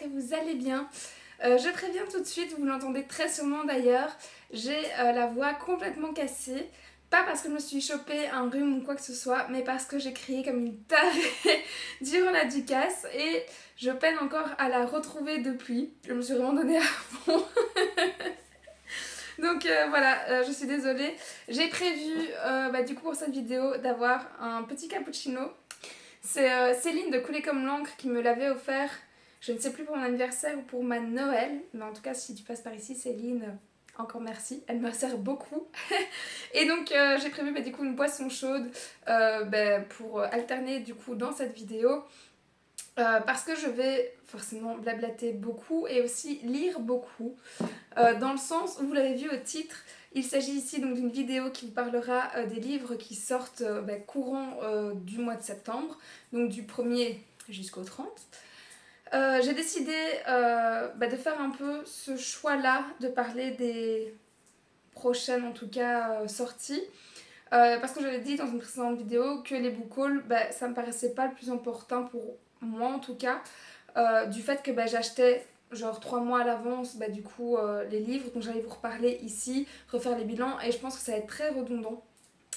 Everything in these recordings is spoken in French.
que vous allez bien. Je préviens tout de suite, vous l'entendez très sûrement d'ailleurs, j'ai la voix complètement cassée. Pas parce que je me suis chopé un rhume ou quoi que ce soit, mais parce que j'ai crié comme une tarée durant la ducasse et je peine encore à la retrouver depuis. Je me suis vraiment donnée à fond. Donc voilà, je suis désolée. J'ai prévu du coup pour cette vidéo d'avoir un petit cappuccino. C'est Céline de Couler comme l'encre qui me l'avait offert, je ne sais plus pour mon anniversaire ou pour ma Noël, mais en tout cas si tu passes par ici Céline, encore merci, elle me sert beaucoup. Et donc j'ai prévu du coup une boisson chaude pour alterner du coup dans cette vidéo. Parce que je vais forcément blablater beaucoup et aussi lire beaucoup, dans le sens où vous l'avez vu au titre, il s'agit ici donc d'une vidéo qui vous parlera des livres qui sortent courant du mois de septembre, donc du 1er jusqu'au 30. J'ai décidé de faire un peu ce choix-là, de parler des prochaines en tout cas sorties. Parce que j'avais dit dans une précédente vidéo que les book hauls, ça me paraissait pas le plus important pour moi en tout cas, du fait que j'achetais genre 3 mois à l'avance du coup les livres, donc j'allais vous reparler ici, refaire les bilans et je pense que ça va être très redondant.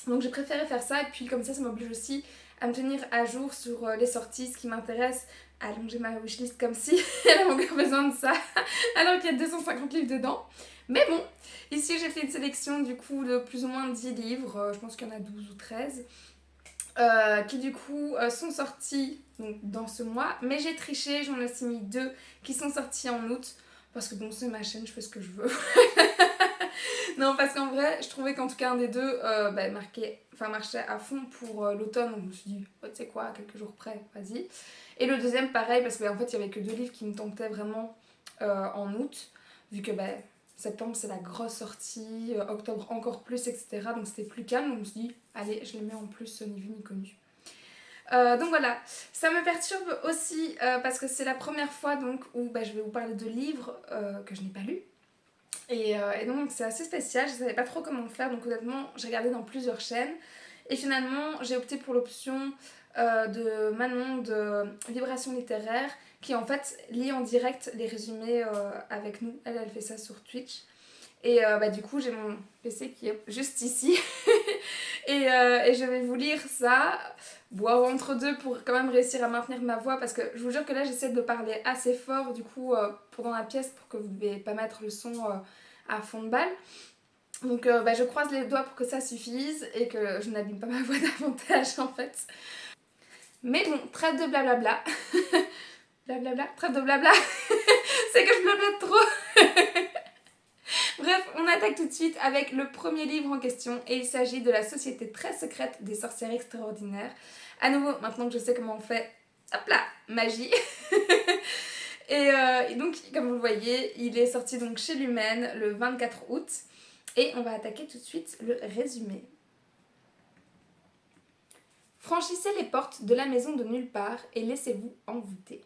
Donc j'ai préféré faire ça et puis comme ça m'oblige aussi à me tenir à jour sur les sorties, ce qui m'intéresse, à allonger ma wishlist comme si elle avait encore besoin de ça, alors qu'il y a 250 livres dedans. Mais bon, ici j'ai fait une sélection du coup de plus ou moins 10 livres, je pense qu'il y en a 12 ou 13, qui du coup sont sortis donc, dans ce mois, mais j'ai triché, j'en ai aussi mis 2 qui sont sortis en août, parce que bon c'est ma chaîne, je fais ce que je veux. Non, parce qu'en vrai, je trouvais qu'en tout cas un des deux marchait à fond pour l'automne, donc je me suis dit, oh, tu sais quoi, quelques jours près, vas-y. Et le deuxième, pareil, parce qu'en fait, il y avait que 2 livres qui me tentaient vraiment en août, vu que septembre c'est la grosse sortie, octobre encore plus, etc. Donc c'était plus calme, donc je me suis dit, allez, je les mets en plus, ni vu ni connu. Donc voilà, ça me perturbe aussi parce que c'est la première fois donc où je vais vous parler de livres que je n'ai pas lus. Et donc c'est assez spécial, je savais pas trop comment faire, donc honnêtement j'ai regardé dans plusieurs chaînes et finalement j'ai opté pour l'option de Manon de Vibration littéraire qui en fait lit en direct les résumés avec nous, elle fait ça sur Twitch. Et du coup j'ai mon PC qui est juste ici et je vais vous lire ça, boire entre deux pour quand même réussir à maintenir ma voix parce que je vous jure que là j'essaie de parler assez fort du coup pour dans la pièce pour que vous ne devez pas mettre le son à fond de balle. Donc je croise les doigts pour que ça suffise et que je n'abîme pas ma voix davantage en fait. Mais bon, trêve de blablabla. Blablabla, trêve de blabla. C'est que je blablate trop. Bref, on attaque tout de suite avec le premier livre en question et il s'agit de La Société très secrète des sorcières extraordinaires. À nouveau, maintenant que je sais comment on fait, hop là, magie. Et donc, comme vous le voyez, il est sorti donc chez Lumen le 24 août et on va attaquer tout de suite le résumé. Franchissez les portes de la maison de nulle part et laissez-vous envoûter.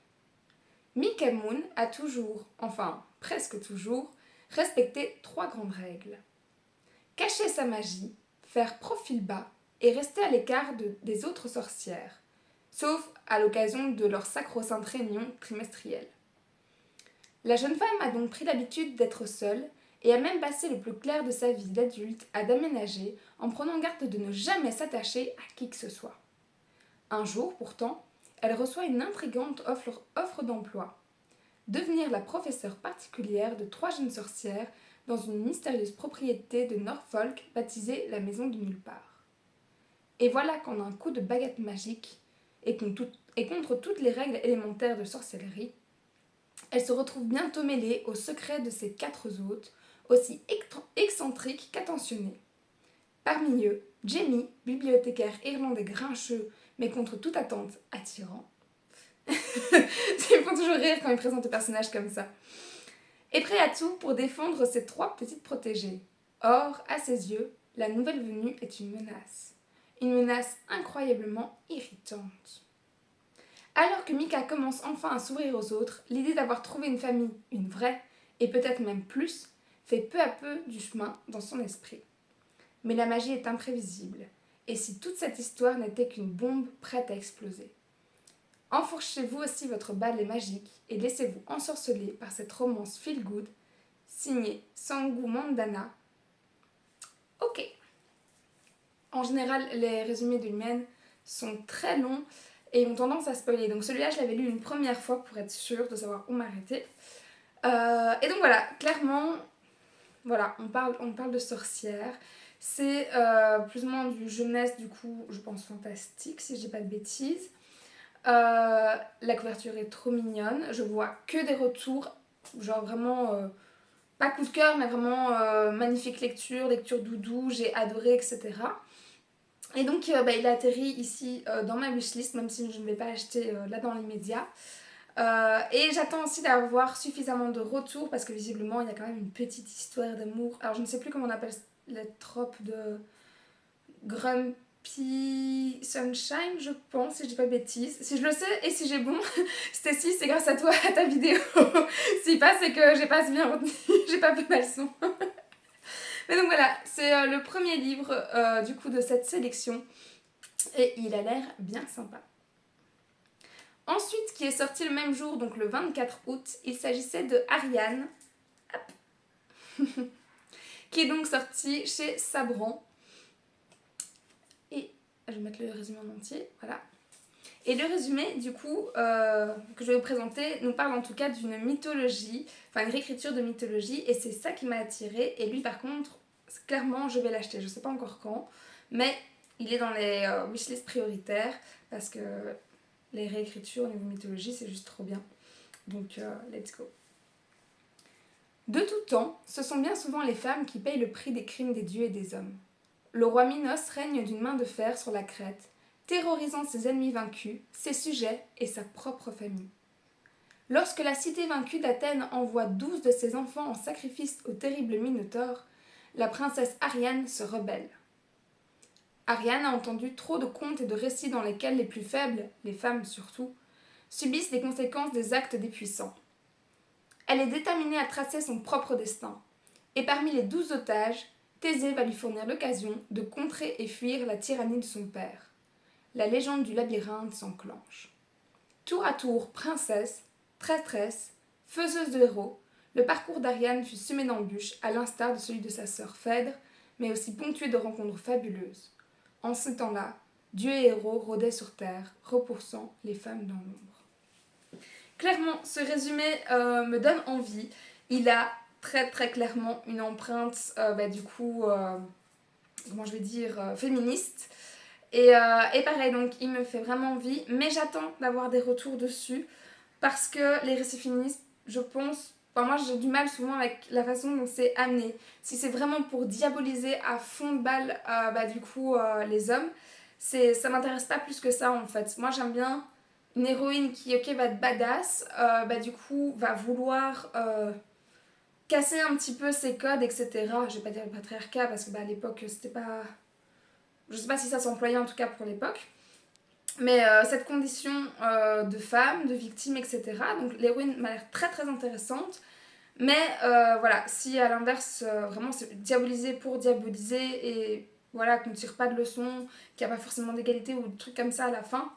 Mickey Moon a toujours, enfin presque toujours, respecté 3 grandes règles. Cacher sa magie, faire profil bas et rester à l'écart des autres sorcières, sauf à l'occasion de leur sacro-sainte réunion trimestrielle. La jeune femme a donc pris l'habitude d'être seule et a même passé le plus clair de sa vie d'adulte à d'aménager en prenant garde de ne jamais s'attacher à qui que ce soit. Un jour, pourtant, elle reçoit une intrigante offre d'emploi. Devenir la professeure particulière de 3 jeunes sorcières dans une mystérieuse propriété de Norfolk baptisée la Maison de Nulle Part. Et voilà qu'en un coup de baguette magique, et contre toutes les règles élémentaires de sorcellerie, elle se retrouve bientôt mêlée aux secrets de ses 4 hôtes, aussi excentriques qu'attentionnés. Parmi eux, Jamie, bibliothécaire irlandais grincheux, mais contre toute attente attirant. Ils me font toujours rire quand ils présentent des personnages comme ça. Est prêt à tout pour défendre ses 3 petites protégées. Or, à ses yeux, la nouvelle venue est une menace. Une menace incroyablement irritante. Alors que Mika commence enfin à s'ouvrir aux autres, l'idée d'avoir trouvé une famille, une vraie, et peut-être même plus, fait peu à peu du chemin dans son esprit. Mais la magie est imprévisible, et si toute cette histoire n'était qu'une bombe prête à exploser? Enfourchez-vous aussi votre balai magique et laissez-vous ensorceler par cette romance feel good signée Sangu Mandana. Ok. En général, les résumés de Lumen sont très longs et ont tendance à spoiler. Donc celui-là, je l'avais lu une première fois pour être sûre de savoir où m'arrêter. Et donc voilà, clairement, voilà, on parle de sorcières. C'est plus ou moins du jeunesse, du coup, je pense fantastique, si je dis pas de bêtises. La couverture est trop mignonne. Je vois que des retours, genre vraiment, pas coup de cœur, mais vraiment magnifique lecture doudou, j'ai adoré, etc. Et donc, il a atterri ici dans ma wishlist, même si je ne vais pas acheter là dans l'immédiat. Et j'attends aussi d'avoir suffisamment de retours parce que visiblement il y a quand même une petite histoire d'amour. Alors je ne sais plus comment on appelle les tropes de Grumpy Sunshine, je pense, si je dis pas de bêtises. Si je le sais et si j'ai bon, Stacy, c'est grâce à toi, à ta vidéo. Si pas, c'est que j'ai pas assez bien retenu, j'ai pas fait ma leçon. Mais donc voilà, c'est le premier livre du coup de cette sélection et il a l'air bien sympa. Ensuite, qui est sorti le même jour, donc le 24 août, il s'agissait de Ariane, qui est donc sorti chez Sabran. Et je vais mettre le résumé en entier, voilà. Et le résumé, du coup, que je vais vous présenter, nous parle en tout cas d'une mythologie, enfin une réécriture de mythologie, et c'est ça qui m'a attirée. Et lui, par contre, clairement, je vais l'acheter. Je sais pas encore quand, mais il est dans les wishlists prioritaires, parce que les réécritures au niveau mythologie, c'est juste trop bien. Donc, let's go. De tout temps, ce sont bien souvent les femmes qui payent le prix des crimes des dieux et des hommes. Le roi Minos règne d'une main de fer sur la Crète, terrorisant ses ennemis vaincus, ses sujets et sa propre famille. Lorsque la cité vaincue d'Athènes envoie 12 de ses enfants en sacrifice au terrible Minotaure, la princesse Ariane se rebelle. Ariane a entendu trop de contes et de récits dans lesquels les plus faibles, les femmes surtout, subissent les conséquences des actes des puissants. Elle est déterminée à tracer son propre destin, et parmi les 12 otages, Thésée va lui fournir l'occasion de contrer et fuir la tyrannie de son père. La légende du labyrinthe s'enclenche. Tour à tour, princesse, traîtresse, faiseuse de héros, le parcours d'Ariane fut semé d'embûches, à l'instar de celui de sa sœur Phèdre, mais aussi ponctué de rencontres fabuleuses. En ce temps-là, dieux et héros rôdaient sur terre, repoussant les femmes dans l'ombre. Clairement, ce résumé me donne envie. Il a très très clairement une empreinte, comment je vais dire, féministe. Et pareil, donc il me fait vraiment envie, mais j'attends d'avoir des retours dessus parce que les récits féministes, je pense, moi j'ai du mal souvent avec la façon dont c'est amené. Si c'est vraiment pour diaboliser à fond de balle les hommes, ça m'intéresse pas plus que ça en fait. Moi j'aime bien une héroïne qui va être badass, va vouloir casser un petit peu ses codes, etc. Je vais pas dire le patriarcat parce que à l'époque c'était pas... Je sais pas si ça s'employait en tout cas pour l'époque. Mais cette condition de femme, de victime, etc. Donc l'héroïne m'a l'air très très intéressante. Mais voilà, si à l'inverse, vraiment c'est diabolisé pour diaboliser et voilà, qu'on ne tire pas de leçons, qu'il n'y a pas forcément d'égalité ou de trucs comme ça à la fin,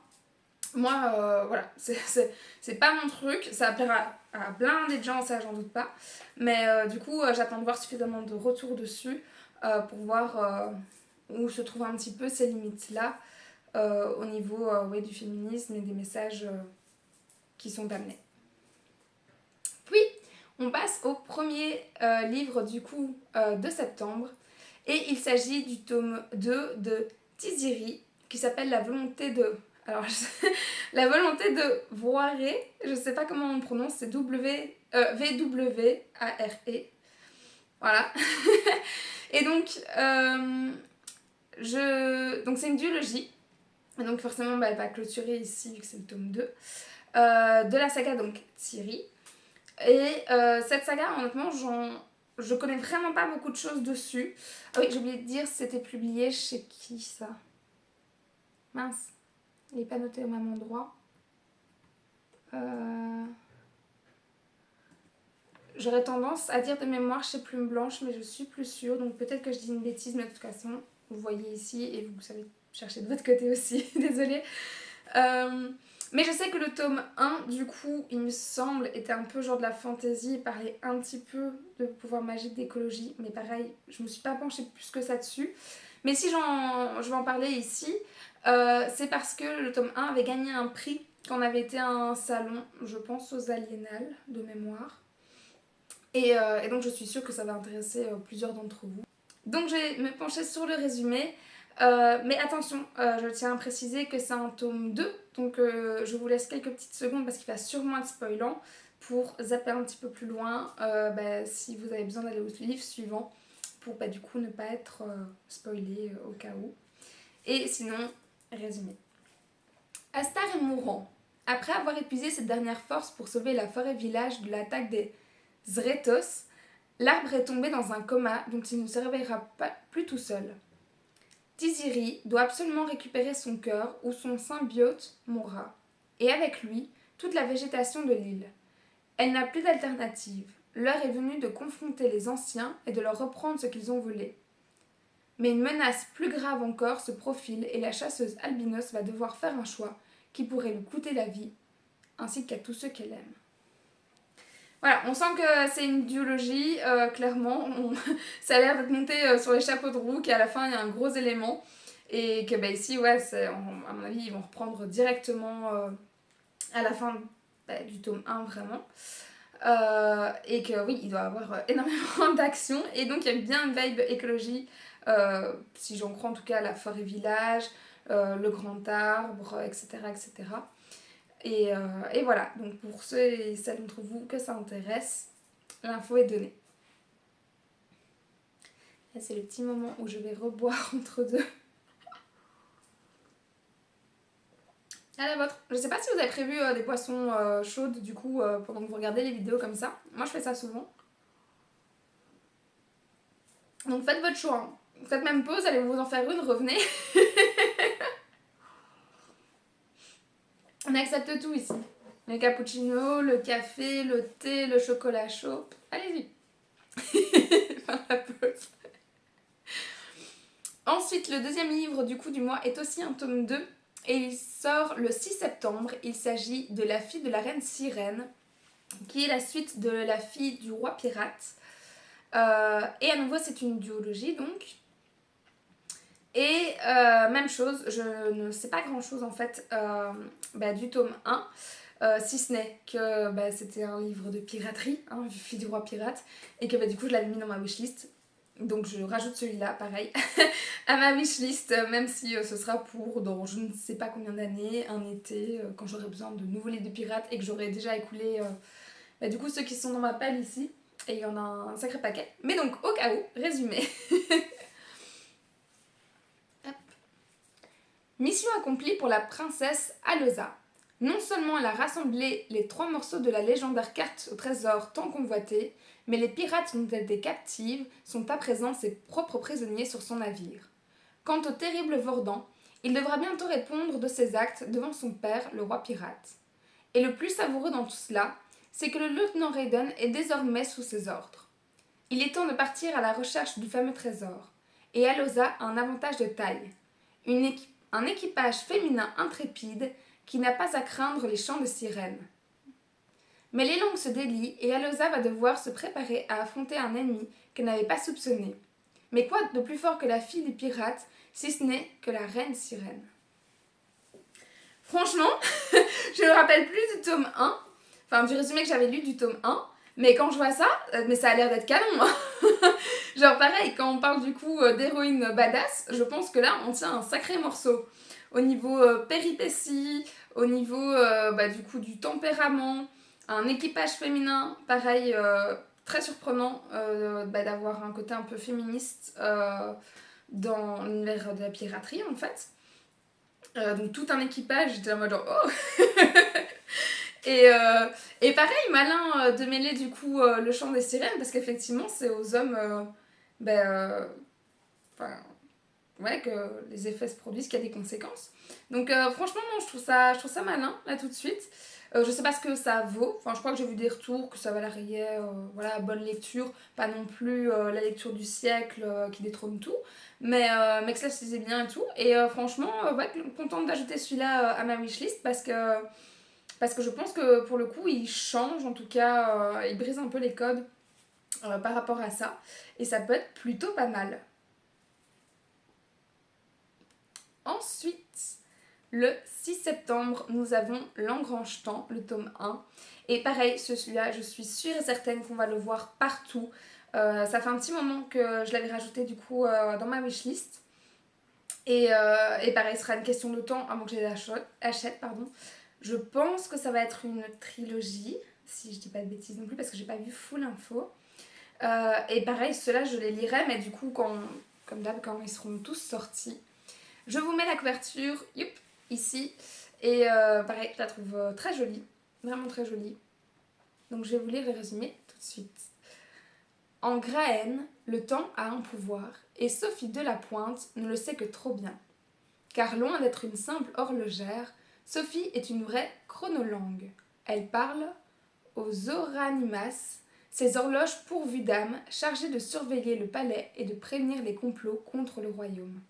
moi, voilà, c'est pas mon truc. Ça va plaire à plein de gens, ça j'en doute pas. Mais du coup, j'attends de voir suffisamment de retours dessus pour voir où se trouvent un petit peu ces limites-là. Au niveau du féminisme et des messages qui sont amenés. Puis, on passe au premier livre du coup de septembre et il s'agit du tome 2 de Tiziri qui s'appelle La volonté de... Alors, La volonté de Voiré, je sais pas comment on prononce, c'est V-W-A-R-E. Voilà. Et donc, donc c'est une duologie. Et donc forcément, elle va clôturer ici, vu que c'est le tome 2, de la saga donc Tiri. Et cette saga, honnêtement, je connais vraiment pas beaucoup de choses dessus. Ah oui, j'ai oublié de dire, c'était publié chez qui ça? Mince, il n'est pas noté au même endroit. J'aurais tendance à dire de mémoire chez Plume Blanche, mais je suis plus sûre, donc peut-être que je dis une bêtise, mais de toute façon, vous voyez ici et vous savez chercher de votre côté aussi, désolée. Mais je sais que le tome 1, du coup, il me semble, était un peu genre de la fantasy, parlait un petit peu de pouvoir magique, d'écologie, mais pareil, je me suis pas penchée plus que ça dessus. Mais si je vais en parler ici, c'est parce que le tome 1 avait gagné un prix quand on avait été à un salon, je pense aux Aliénales, de mémoire. Et donc je suis sûre que ça va intéresser plusieurs d'entre vous. Donc je vais me pencher sur le résumé. Mais attention, je tiens à préciser que c'est un tome 2, donc je vous laisse quelques petites secondes parce qu'il va sûrement être spoilant pour zapper un petit peu plus loin si vous avez besoin d'aller au livre suivant pour du coup ne pas être spoilé au cas où. Et sinon, résumé. Astar est mourant. Après avoir épuisé ses dernières forces pour sauver la forêt village de l'attaque des Zretos, l'arbre est tombé dans un coma dont il ne se réveillera pas plus tout seul. Tiziri doit absolument récupérer son cœur ou son symbiote mourra, et avec lui toute la végétation de l'île. Elle n'a plus d'alternative. L'heure est venue de confronter les anciens et de leur reprendre ce qu'ils ont volé. Mais une menace plus grave encore se profile et la chasseuse albinos va devoir faire un choix qui pourrait lui coûter la vie, ainsi qu'à tous ceux qu'elle aime. Voilà, on sent que c'est une duologie, clairement. Ça a l'air d'être monté sur les chapeaux de roue, qu'à la fin il y a un gros élément. Et que ici, ouais, à mon avis, ils vont reprendre directement à la fin du tome 1, vraiment. Et que oui, il doit y avoir énormément d'action. Et donc il y a bien une vibe écologie, si j'en crois en tout cas la forêt village, le grand arbre, etc. etc. Et voilà, donc pour ceux et celles d'entre vous que ça intéresse, l'info est donnée. Là, c'est le petit moment où je vais reboire entre deux. À la vôtre. Je sais pas si vous avez prévu des boissons chaudes du coup pendant que vous regardez les vidéos comme ça. Moi je fais ça souvent. Donc faites votre choix. Hein. Faites même pause, allez vous en faire une, revenez. On accepte tout ici. Le cappuccino, le café, le thé, le chocolat chaud. Allez-y. Fin la pause. Ensuite, le deuxième livre du coup du mois est aussi un tome 2 et il sort le 6 septembre. Il s'agit de La fille de la reine sirène, qui est la suite de La fille du roi pirate. Et à nouveau, c'est une duologie donc. Et même chose, je ne sais pas grand chose en fait du tome 1. Si ce n'est que c'était un livre de piraterie, hein, fille du roi pirate, et que du coup je l'avais mis dans ma wishlist. Donc je rajoute celui-là, pareil, à ma wishlist, même si ce sera pour dans je ne sais pas combien d'années, un été, quand j'aurai besoin de nouveaux livres de pirates et que j'aurai déjà écoulé du coup ceux qui sont dans ma palle ici. Et il y en a un sacré paquet. Mais donc au cas où, résumé. Mission accomplie pour la princesse Alosa. Non seulement elle a rassemblé les 3 morceaux de la légendaire carte au trésor tant convoité, mais les pirates dont elle était captive sont à présent ses propres prisonniers sur son navire. Quant au terrible Vordan, il devra bientôt répondre de ses actes devant son père, le roi pirate. Et le plus savoureux dans tout cela, c'est que le lieutenant Raiden est désormais sous ses ordres. Il est temps de partir à la recherche du fameux trésor, et Alosa a un avantage de taille. Un équipage féminin intrépide qui n'a pas à craindre les chants de sirènes. Mais les langues se délient et Alosa va devoir se préparer à affronter un ennemi qu'elle n'avait pas soupçonné. Mais quoi de plus fort que la fille des pirates, si ce n'est que la reine sirène? Franchement, je me rappelle plus du tome 1, enfin du résumé que j'avais lu du tome 1, mais quand je vois ça, mais ça a l'air d'être canon. Genre pareil, quand on parle du coup d'héroïne badass, je pense que là on tient un sacré morceau. Au niveau péripéties, au niveau du coup du tempérament, un équipage féminin, pareil, très surprenant d'avoir un côté un peu féministe dans l'univers de la piraterie en fait. Donc tout un équipage, j'étais en mode genre oh et pareil, malin de mêler du coup le chant des sirènes parce qu'effectivement c'est aux hommes ouais, que les effets se produisent, qu'il y a des conséquences. Donc franchement, non, je trouve ça malin, là, tout de suite. Je sais pas ce que ça vaut. Enfin, je crois que j'ai vu des retours, que ça valait voilà, bonne lecture. Pas non plus la lecture du siècle qui détrône tout. Mais que ça se lisait bien et tout. Et franchement, ouais, contente d'ajouter celui-là à ma wishlist parce que je pense que pour le coup, il change, en tout cas, il brise un peu les codes par rapport à ça. Et ça peut être plutôt pas mal. Ensuite, le 6 septembre, nous avons L'Engrange-Temps, le tome 1. Et pareil, celui-là, je suis sûre et certaine qu'on va le voir partout. Ça fait un petit moment que je l'avais rajouté du coup dans ma wishlist. Et pareil, ce sera une question de temps avant que je les achète. Pardon. Je pense que ça va être une trilogie, si je dis pas de bêtises non plus, parce que j'ai pas vu full info. Et pareil, ceux-là, je les lirai, mais du coup, comme d'hab, quand ils seront tous sortis. Je vous mets la couverture, youp, ici. Et pareil, je la trouve très jolie, vraiment très jolie. Donc je vais vous lire le résumé tout de suite. En Graën, le temps a un pouvoir, et Sophie Delapointe ne le sait que trop bien. Car loin d'être une simple horlogère, Sophie est une vraie chronolangue. Elle parle aux Oranimas, ces horloges pourvues d'âme chargées de surveiller le palais et de prévenir les complots contre le royaume.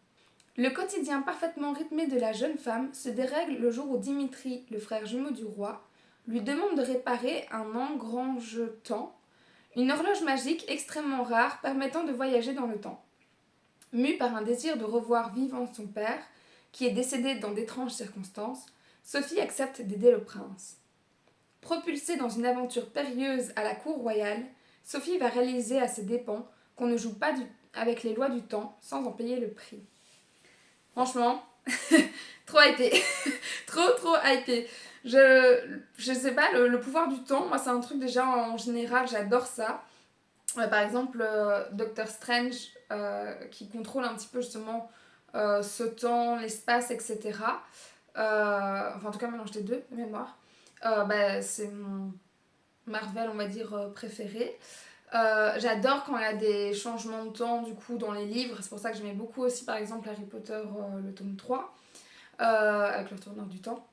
Le quotidien parfaitement rythmé de la jeune femme se dérègle le jour où Dimitri, le frère jumeau du roi, lui demande de réparer un engrange-temps, une horloge magique extrêmement rare permettant de voyager dans le temps. Mue par un désir de revoir vivant son père, qui est décédé dans d'étranges circonstances, Sophie accepte d'aider le prince. Propulsée dans une aventure périlleuse à la cour royale, Sophie va réaliser à ses dépens qu'on ne joue pas avec les lois du temps sans en payer le prix. Franchement, trop hypé. Trop hypé. Je sais pas, le pouvoir du temps, moi c'est un truc déjà en général, j'adore ça. Par exemple, Doctor Strange qui contrôle un petit peu justement ce temps, l'espace, etc. Enfin en tout cas mélange les deux de mémoire. C'est mon Marvel on va dire préféré. J'adore quand il y a des changements de temps du coup dans les livres, c'est pour ça que j'aimais beaucoup aussi par exemple Harry Potter le tome 3 avec le retourneur du temps.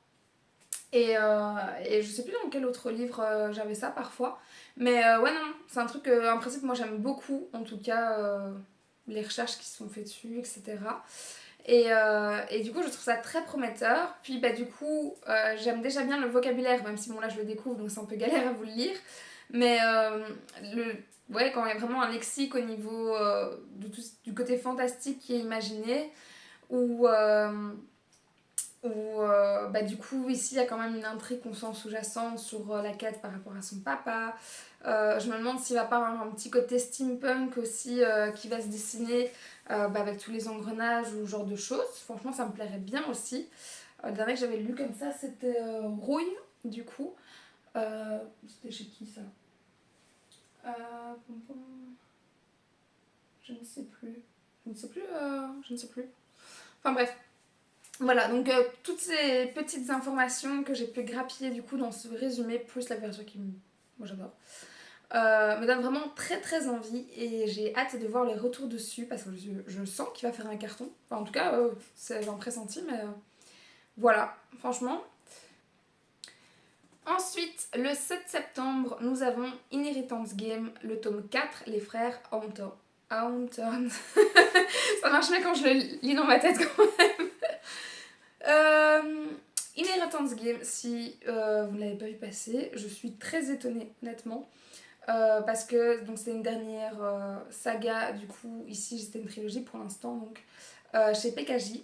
Et je sais plus dans quel autre livre j'avais ça parfois. Mais ouais, non, c'est un truc, en principe, moi j'aime beaucoup, en tout cas, les recherches qui se sont faites dessus, etc. Et du coup, je trouve ça très prometteur. Puis, bah, du coup, j'aime déjà bien le vocabulaire, même si bon, là je le découvre, donc c'est un peu galère à vous le lire. Mais ouais, quand il y a vraiment un lexique au niveau du côté fantastique qui est imaginé, ou bah, du coup ici il y a quand même une intrigue qu'on sent sous-jacente sur la quête par rapport à son papa. Je me demande s'il va pas avoir un petit côté steampunk aussi qui va se dessiner avec tous les engrenages ou ce genre de choses. Franchement ça me plairait bien aussi. Le dernier que j'avais lu comme ça c'était Rouille du coup. C'était chez qui ça Pom pom. Je ne sais plus. Je ne sais plus. Enfin bref. Voilà, donc toutes ces petites informations que j'ai pu grappiller du coup dans ce résumé, plus la version moi j'adore, me donnent vraiment très très envie et j'ai hâte de voir les retours dessus parce que je sens qu'il va faire un carton. Enfin, en tout cas, c'est un pressenti, mais voilà, franchement. Ensuite, le 7 septembre, nous avons Inheritance Game, le tome 4, les frères Haunton. Ça marche bien quand je le lis dans ma tête quand même. Inheritance Game, si vous ne l'avez pas vu passer, je suis très étonnée, honnêtement. Parce que donc, c'est une dernière saga, du coup, ici c'était une trilogie pour l'instant, donc chez PKJ.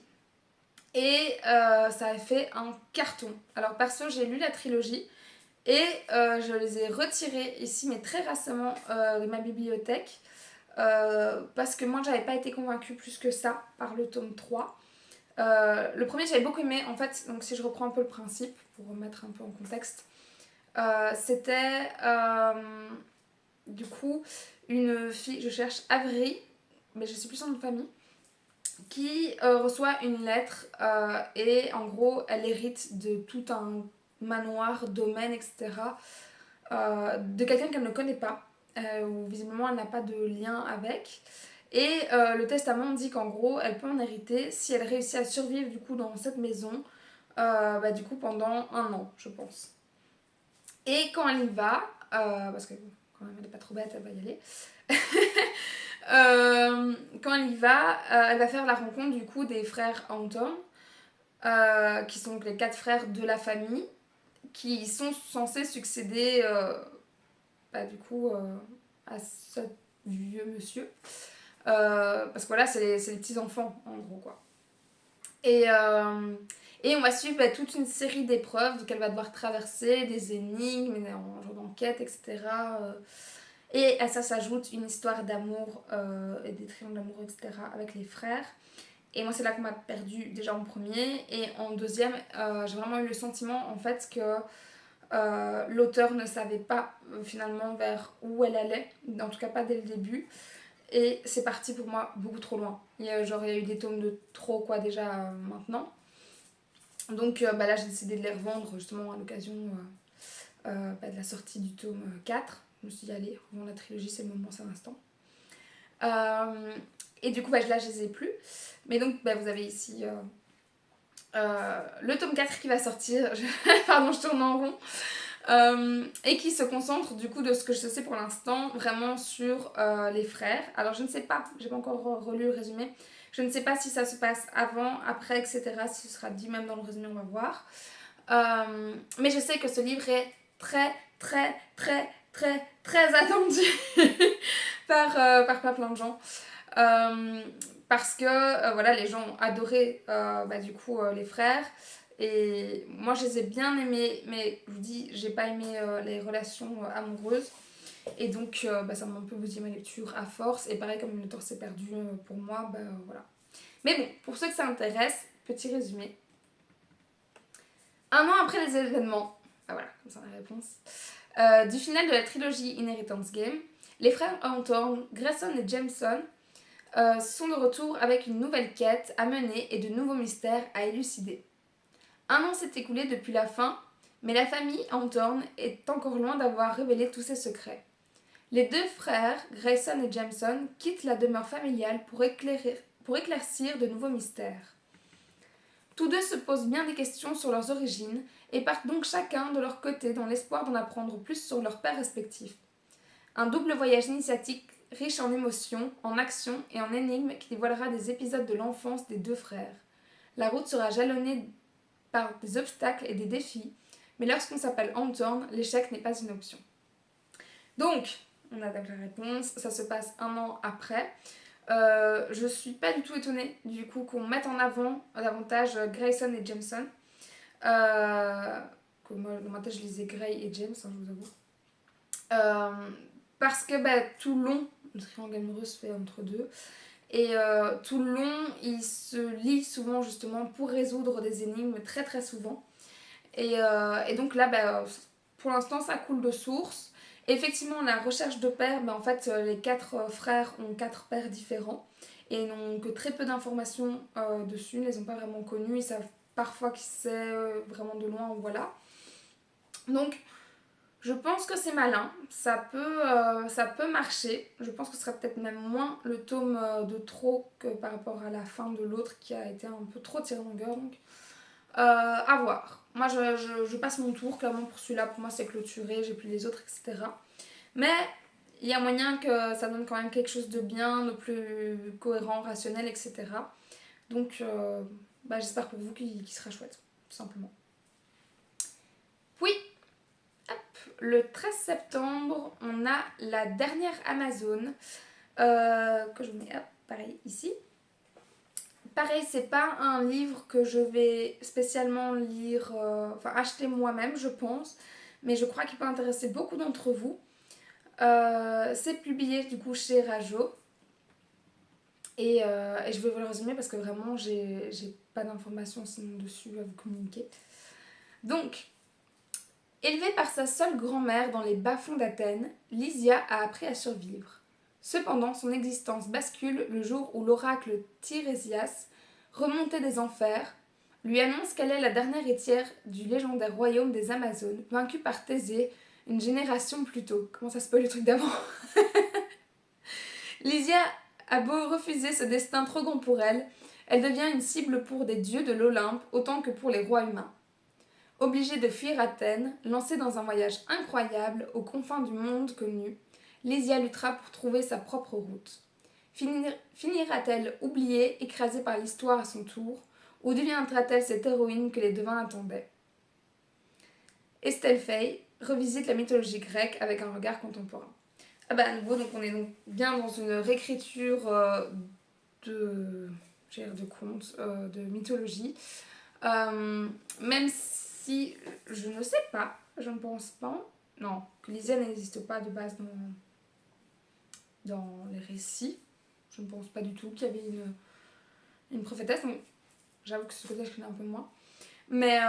Et ça a fait un carton. Alors, perso, j'ai lu la trilogie et je les ai retirés ici, mais très récemment, de ma bibliothèque. Parce que moi, j'avais pas été convaincue plus que ça par le tome 3. Le premier j'avais beaucoup aimé en fait, donc si je reprends un peu le principe pour remettre un peu en contexte, c'était du coup une fille, je cherche Avery, mais je sais plus son nom de famille, qui reçoit une lettre et en gros elle hérite de tout un manoir, domaine, etc. De quelqu'un qu'elle ne connaît pas, ou visiblement elle n'a pas de lien avec. Et le testament dit qu'en gros, elle peut en hériter si elle réussit à survivre du coup dans cette maison, du coup pendant 1 an, je pense. Et quand elle y va, parce que quand même elle n'est pas trop bête, elle va y aller. Quand elle y va, elle va faire la rencontre du coup des frères Anton, qui sont les 4 frères de la famille, qui sont censés succéder du coup à ce vieux monsieur. Parce que voilà, c'est les petits-enfants en gros quoi. Et on va suivre toute une série d'épreuves qu'elle va devoir traverser, des énigmes, en genre d'enquête, etc. Et à ça s'ajoute une histoire d'amour et des triangles d'amour, etc. avec les frères. Et moi, c'est là qu'on m'a perdu déjà en premier. Et en deuxième, j'ai vraiment eu le sentiment en fait que l'auteur ne savait pas finalement vers où elle allait, en tout cas pas dès le début. Et c'est parti pour moi beaucoup trop loin. Il y a eu des tomes de trop quoi déjà maintenant. Donc là j'ai décidé de les revendre justement à l'occasion de la sortie du tome 4. Je me suis dit allez, revends la trilogie, c'est le moment, c'est l'instant. Et du coup là je les ai plus. Mais donc vous avez ici le tome 4 qui va sortir. Pardon, je tourne en rond. Et qui se concentre du coup de ce que je sais pour l'instant vraiment sur les frères. Alors je ne sais pas, j'ai pas encore relu le résumé. Je ne sais pas si ça se passe avant, après, etc. Si ce sera dit même dans le résumé, on va voir. Mais je sais que ce livre est très, très, très, très, très attendu par plein de gens. Parce que voilà, les gens ont adoré du coup les frères. Et moi je les ai bien aimés, mais je vous dis, j'ai pas aimé les relations amoureuses. Et donc ça m'a un peu bousillé ma lecture à force. Et pareil, comme le temps s'est perdu pour moi, voilà. Mais bon, pour ceux que ça intéresse, petit résumé. 1 an après les événements, voilà, comme ça la réponse, du final de la trilogie Inheritance Game, les frères Hawthorne, Grayson et Jameson sont de retour avec une nouvelle quête à mener et de nouveaux mystères à élucider. 1 an s'est écoulé depuis la fin, mais la famille Hawthorne est encore loin d'avoir révélé tous ses secrets. Les 2 frères, Grayson et Jameson, quittent la demeure familiale pour éclaircir de nouveaux mystères. Tous 2 se posent bien des questions sur leurs origines et partent donc chacun de leur côté dans l'espoir d'en apprendre plus sur leurs pères respectifs. Un double voyage initiatique riche en émotions, en actions et en énigmes qui dévoilera des épisodes de l'enfance des 2 frères. La route sera jalonnée par des obstacles et des défis, mais lorsqu'on s'appelle Hawthorne, l'échec n'est pas une option. Donc, on a donc la réponse, ça se passe 1 an après. Je suis pas du tout étonnée du coup qu'on mette en avant davantage Grayson et Jameson. Que moi, dans ma tête, je lisais Gray et James, je vous avoue. Parce que tout le long, le triangle amoureux se fait entre 2. Et tout le long, ils se lient souvent justement pour résoudre des énigmes très très souvent. Et donc là, pour l'instant, ça coule de source. Effectivement, la recherche de pères, en fait, les 4 frères ont 4 pères différents et n'ont que très peu d'informations dessus, ils ne les ont pas vraiment connus, ils savent parfois qui c'est vraiment de loin, ou voilà. Donc, je pense que c'est malin, ça peut marcher. Je pense que ce sera peut-être même moins le tome de trop que par rapport à la fin de l'autre qui a été un peu trop tiré en longueur. Donc, à voir. Moi, je passe mon tour, clairement, pour celui-là. Pour moi, c'est clôturé, j'ai plus les autres, etc. Mais il y a moyen que ça donne quand même quelque chose de bien, de plus cohérent, rationnel, etc. Donc, j'espère pour vous qu'il sera chouette, tout simplement. Puis, le 13 septembre, on a la dernière Amazon, que je mets, pareil, ici. Pareil, c'est pas un livre que je vais spécialement lire, acheter moi-même, je pense, mais je crois qu'il peut intéresser beaucoup d'entre vous. C'est publié du coup chez Rajo. Et je vais vous le résumer parce que vraiment, j'ai pas d'informations sinon dessus à vous communiquer. Donc, élevée par sa seule grand-mère dans les bas-fonds d'Athènes, Lysia a appris à survivre. Cependant, son existence bascule le jour où l'oracle Tirésias, remonté des enfers, lui annonce qu'elle est la dernière héritière du légendaire royaume des Amazones, vaincu par Thésée une génération plus tôt. Comment ça se peut le truc d'avant? Lysia a beau refuser ce destin trop grand pour elle, elle devient une cible pour des dieux de l'Olympe autant que pour les rois humains. Obligée de fuir Athènes, lancée dans un voyage incroyable aux confins du monde connu, Lysia luttera pour trouver sa propre route. Finira-t-elle oubliée, écrasée par l'histoire à son tour, ou deviendra-t-elle cette héroïne que les devins attendaient? Estelle Faye revisite la mythologie grecque avec un regard contemporain. Ah bah à nouveau, donc on est donc bien dans une réécriture de contes, de mythologie. Même si je ne sais pas, je ne pense pas, non, que Lysia n'existe pas de base dans les récits. Je ne pense pas du tout qu'il y avait une prophétesse, donc j'avoue que ce côté je connais un peu moins. Mais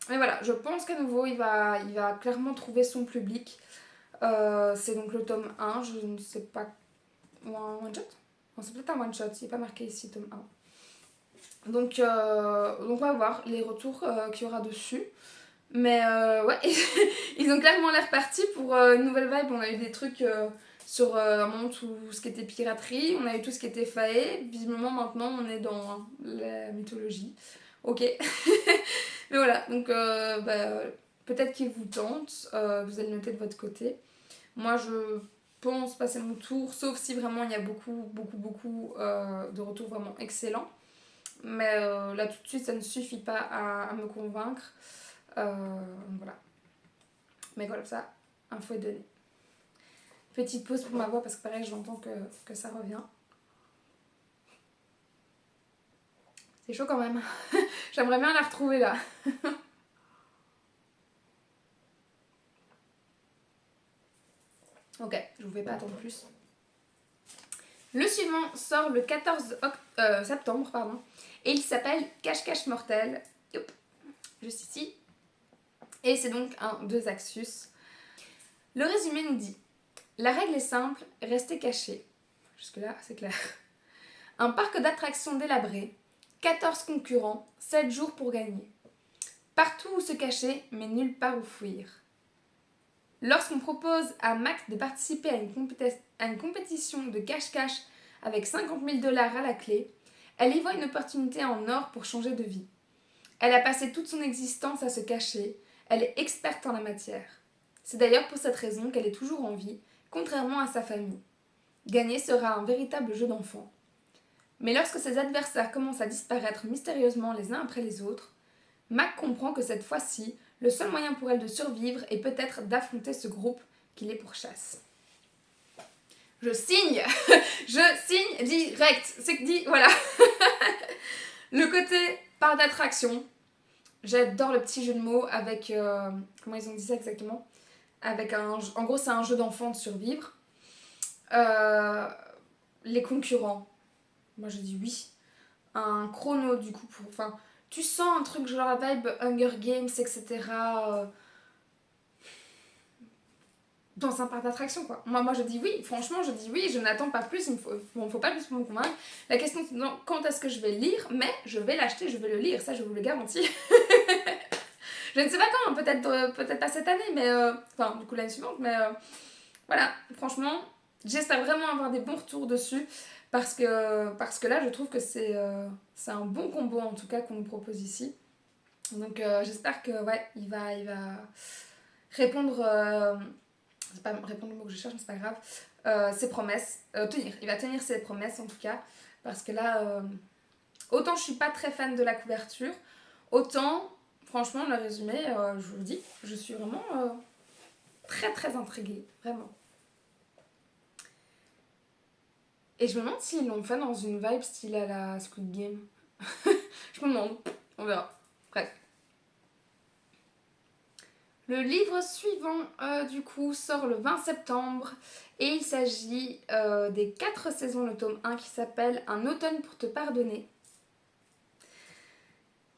voilà, je pense qu'à nouveau il va clairement trouver son public. C'est donc le tome 1, je ne sais pas. Ou un one shot? Non, c'est peut-être un one shot, il n'est pas marqué ici tome 1. Donc on va voir les retours qu'il y aura dessus. Mais ouais, ils ont clairement l'air partis pour une nouvelle vibe. On a eu des trucs sur un moment tout ce qui était piraterie, on a eu tout ce qui était fae. Visiblement maintenant on est dans la mythologie. Ok. Mais voilà, donc peut-être qu'il vous tente, vous allez noter de votre côté. Moi je pense passer mon tour, sauf si vraiment il y a beaucoup de retours vraiment excellents. Mais là tout de suite ça ne suffit pas à me convaincre. Voilà. Mais voilà, ça, info est donnée. Petite pause pour ma voix parce que pareil, j'entends que ça revient. C'est chaud quand même. J'aimerais bien la retrouver là. Ok, je vous fais pas attendre plus. Le suivant sort le 14 septembre, et il s'appelle Cache-Cache Mortel. Yop, juste ici. Et c'est donc un 2 Axus. Le résumé nous dit: la règle est simple, restez caché. Jusque-là, c'est clair. Un parc d'attractions délabré, 14 concurrents, 7 jours pour gagner. Partout où se cacher, mais nulle part où fuir. Lorsqu'on propose à Max de participer à une compétition de cache-cache avec 50 000 $ à la clé, elle y voit une opportunité en or pour changer de vie. Elle a passé toute son existence à se cacher, elle est experte en la matière. C'est d'ailleurs pour cette raison qu'elle est toujours en vie, contrairement à sa famille. Gagner sera un véritable jeu d'enfant. Mais lorsque ses adversaires commencent à disparaître mystérieusement les uns après les autres, Mac comprend que cette fois-ci, le seul moyen pour elle de survivre est peut-être d'affronter ce groupe qui les pourchasse. Je signe. Je signe direct. C'est dit, voilà. Le côté parc d'attraction. J'adore le petit jeu de mots avec... comment ils ont dit ça exactement? Avec en gros, c'est un jeu d'enfant de survivre. Les concurrents. Moi, je dis oui. Un chrono, du coup, pour... Enfin, tu sens un truc genre la vibe Hunger Games, etc. Dans un parc d'attraction, quoi. Moi, je dis oui. Franchement, je dis oui. Je n'attends pas plus. Il ne faut pas plus pour me convaincre. La question, c'est quand est-ce que je vais le lire, mais je vais l'acheter, je vais le lire. Ça, je vous le garantis. Je ne sais pas quand. Peut-être pas cette année, mais... Enfin, du coup, l'année suivante, mais... Voilà, franchement, j'espère vraiment avoir des bons retours dessus. Parce que là, je trouve que c'est un bon combo, en tout cas, qu'on nous propose ici. Donc, j'espère que, ouais, il va répondre... c'est pas répondre le mot que je cherche, mais c'est pas grave. Ses promesses. Il va tenir ses promesses, en tout cas. Parce que là, autant je suis pas très fan de la couverture, autant, franchement, le résumé, je vous le dis, je suis vraiment très, très intriguée. Vraiment. Et je me demande s'ils l'ont fait dans une vibe style à la Squid Game. Je me demande. On verra. Bref. Le livre suivant, du coup, sort le 20 septembre. Et il s'agit des 4 saisons, le tome 1, qui s'appelle Un automne pour te pardonner.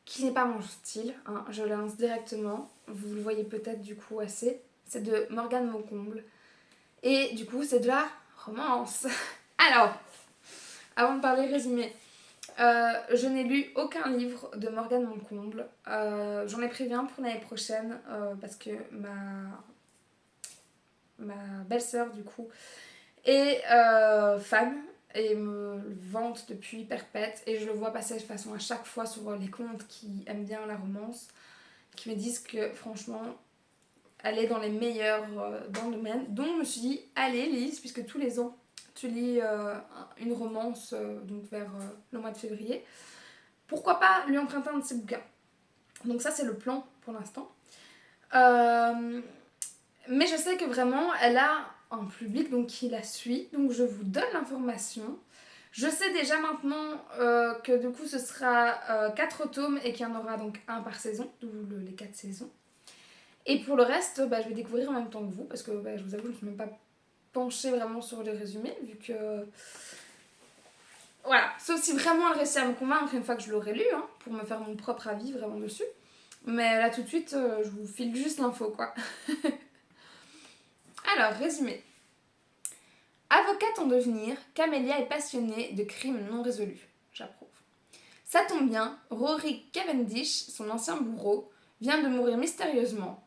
Qui n'est pas mon style, hein, je le lance directement. Vous le voyez peut-être du coup assez. C'est de Morgane Moncomble. Et du coup, c'est de la romance. Alors, avant de parler résumé, je n'ai lu aucun livre de Morgane Moncomble. J'en ai prévu un pour l'année prochaine parce que ma belle-sœur, du coup, est fan. et me le vante depuis perpète. Et je le vois passer de façon à chaque fois sur les comptes qui aiment bien la romance, qui me disent que franchement, elle est dans les meilleurs dans le domaine. Donc je me suis dit, allez Lise, puisque tous les ans tu lis une romance donc vers le mois de février, pourquoi pas lui emprunter un de ses bouquins. Donc ça c'est le plan pour l'instant. Mais je sais que vraiment elle a un public donc qui la suit, donc je vous donne l'information. Je sais déjà maintenant que du coup ce sera 4 tomes et qu'il y en aura donc un par saison, d'où les 4 saisons. Et pour le reste, je vais découvrir en même temps que vous, parce que je vous avoue, je ne me suis même pas penchée vraiment sur les résumés, vu que... Voilà, sauf si vraiment elle réussit à me convaincre une fois que je l'aurai lu, hein, pour me faire mon propre avis vraiment dessus. Mais là tout de suite, je vous file juste l'info, quoi. Alors, résumé. Avocate en devenir, Camélia est passionnée de crimes non résolus. J'approuve. Ça tombe bien, Rory Cavendish, son ancien bourreau, vient de mourir mystérieusement.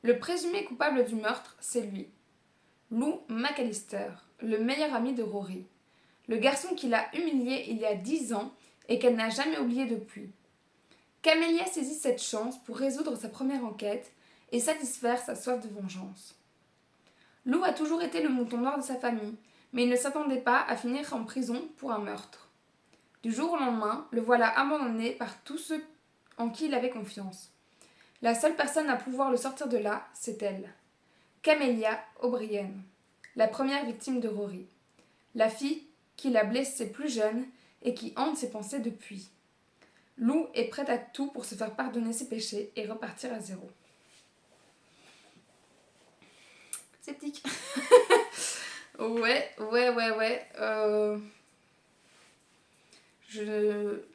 Le présumé coupable du meurtre, c'est lui. Lou McAllister, le meilleur ami de Rory. Le garçon qui l'a humiliée il y a 10 ans et qu'elle n'a jamais oublié depuis. Camélia saisit cette chance pour résoudre sa première enquête et satisfaire sa soif de vengeance. Lou a toujours été le mouton noir de sa famille, mais il ne s'attendait pas à finir en prison pour un meurtre. Du jour au lendemain, le voilà abandonné par tous ceux en qui il avait confiance. La seule personne à pouvoir le sortir de là, c'est elle. Camélia O'Brien, la première victime de Rory. La fille qui l'a blessé plus jeune et qui hante ses pensées depuis. Lou est prête à tout pour se faire pardonner ses péchés et repartir à zéro. Sceptique. Ouais.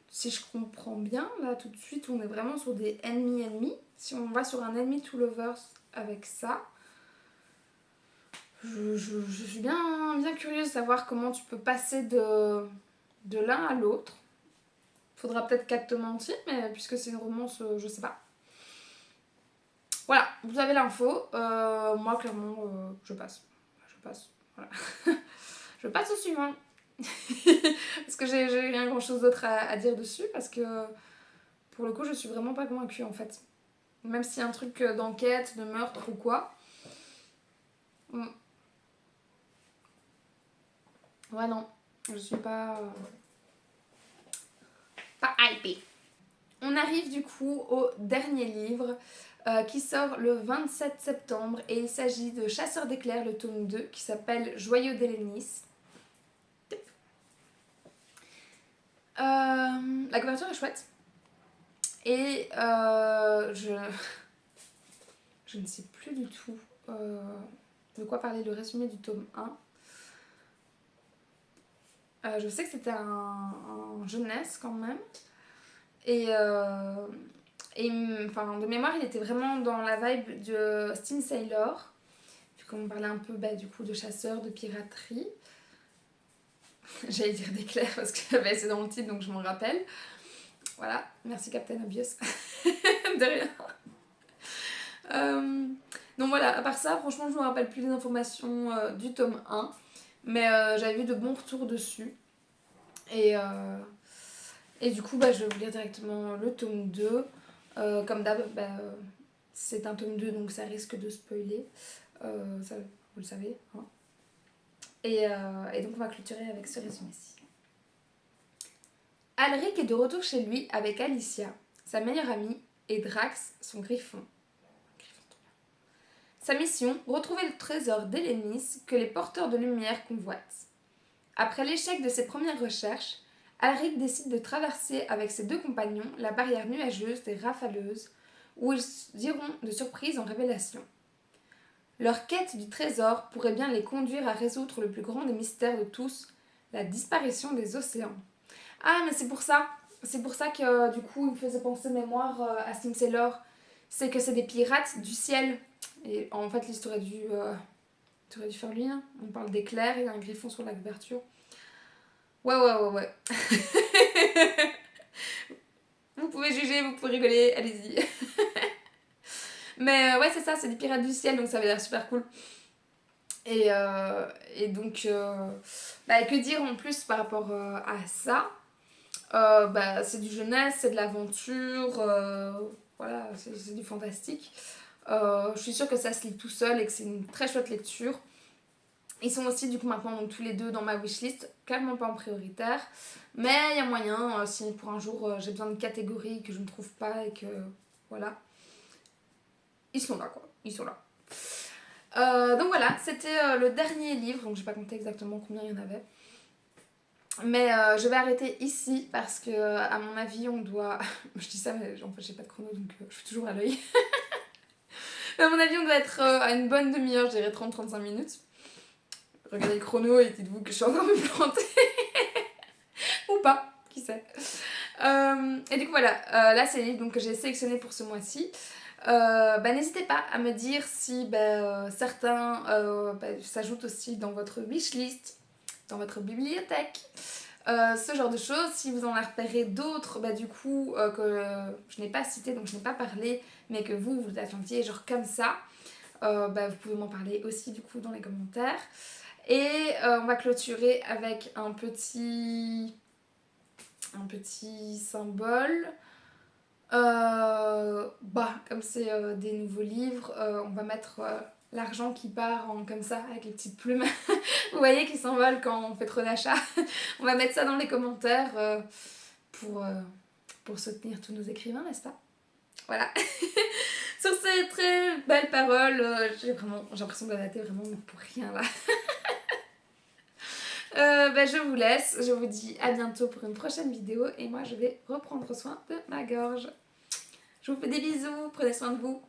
Si je comprends bien, là tout de suite, on est vraiment sur des ennemis. Si on va sur un enemy to lovers avec ça, je suis bien curieuse de savoir comment tu peux passer de l'un à l'autre. Faudra peut-être 4 tomes entiers, mais puisque c'est une romance, je sais pas. Voilà, vous avez l'info. Moi, clairement, je passe. Voilà. Je passe au suivant. Parce que j'ai rien grand chose d'autre à dire dessus, parce que pour le coup, je suis vraiment pas convaincue en fait. Même s'il y a un truc d'enquête, de meurtre ou quoi. Ouais, non, je suis pas hypée. On arrive du coup au dernier livre qui sort le 27 septembre et il s'agit de Chasseur d'éclairs, le tome 2, qui s'appelle Joyau d'Hélénis. La couverture est chouette et je ne sais plus du tout de quoi parler le résumé du tome 1. Je sais que c'était un jeunesse quand même et enfin, de mémoire il était vraiment dans la vibe de Steam Sailor, vu qu'on parlait un peu du coup de chasseurs, de piraterie. J'allais dire d'éclairs parce que c'est dans le titre donc je m'en rappelle. Voilà, merci Captain Obvious. De rien. Donc voilà, à part ça, franchement je me rappelle plus les informations du tome 1, mais j'avais vu de bons retours dessus. Et du coup je vais vous lire directement le tome 2. Comme d'hab, c'est un tome 2 donc ça risque de spoiler. Ça, vous le savez. Hein. Et donc on va clôturer avec ce résumé-ci. Alric est de retour chez lui avec Alicia, sa meilleure amie, et Drax, son griffon. Sa mission, retrouver le trésor d'Hélénis que les porteurs de lumière convoitent. Après l'échec de ses premières recherches, Alric décide de traverser avec ses 2 compagnons la barrière nuageuse des Rafaleuses, où ils iront de surprise en révélation. Leur quête du trésor pourrait bien les conduire à résoudre le plus grand des mystères de tous, la disparition des océans. Ah, mais c'est pour ça que du coup il me faisait penser mémoire à Steam Sailor. C'est que c'est des pirates du ciel. Et en fait l'histoire aurait dû faire lui, hein. On parle d'éclairs, il y a un griffon sur la couverture. Ouais. Vous pouvez juger, vous pouvez rigoler, allez-y. Mais ouais, c'est ça, c'est des pirates du ciel, donc ça avait l'air super cool. Et donc, bah, que dire en plus par rapport à ça? Bah, c'est du jeunesse, c'est de l'aventure, voilà, c'est du fantastique. Je suis sûre que ça se lit tout seul et que c'est une très chouette lecture. Ils sont aussi du coup maintenant donc, tous les deux dans ma wishlist, clairement pas en prioritaire. Mais il y a moyen, si pour un jour j'ai besoin de catégories que je ne trouve pas et que voilà, ils sont là quoi, ils sont là. Donc voilà, c'était le dernier livre, donc j'ai pas compté exactement combien il y en avait. Mais je vais arrêter ici parce que à mon avis on doit... je dis ça mais en fait j'ai pas de chrono donc je suis toujours à l'œil. À mon avis on doit être à une bonne demi-heure, je dirais 30-35 minutes. Regardez le chrono et dites-vous que je suis en train de me planter. Ou pas, qui sait. Et du coup voilà, là c'est les livres donc, que j'ai sélectionnés pour ce mois-ci. Bah, n'hésitez pas à me dire si certains s'ajoutent aussi dans votre wishlist, dans votre bibliothèque. Ce genre de choses, si vous en repérez d'autres du coup que je n'ai pas cité donc je n'ai pas parlé mais que vous attendiez genre comme ça, vous pouvez m'en parler aussi du coup dans les commentaires. Et on va clôturer avec un petit symbole. Comme c'est des nouveaux livres, on va mettre l'argent qui part comme ça avec les petites plumes. Vous voyez qui s'envolent quand on fait trop d'achats. On va mettre ça dans les commentaires pour soutenir tous nos écrivains, n'est-ce pas? Voilà. Sur ces très belles paroles, j'ai l'impression de la dater vraiment pour rien là. Je vous laisse, je vous dis à bientôt pour une prochaine vidéo et moi je vais reprendre soin de ma gorge. Je vous fais des bisous, prenez soin de vous.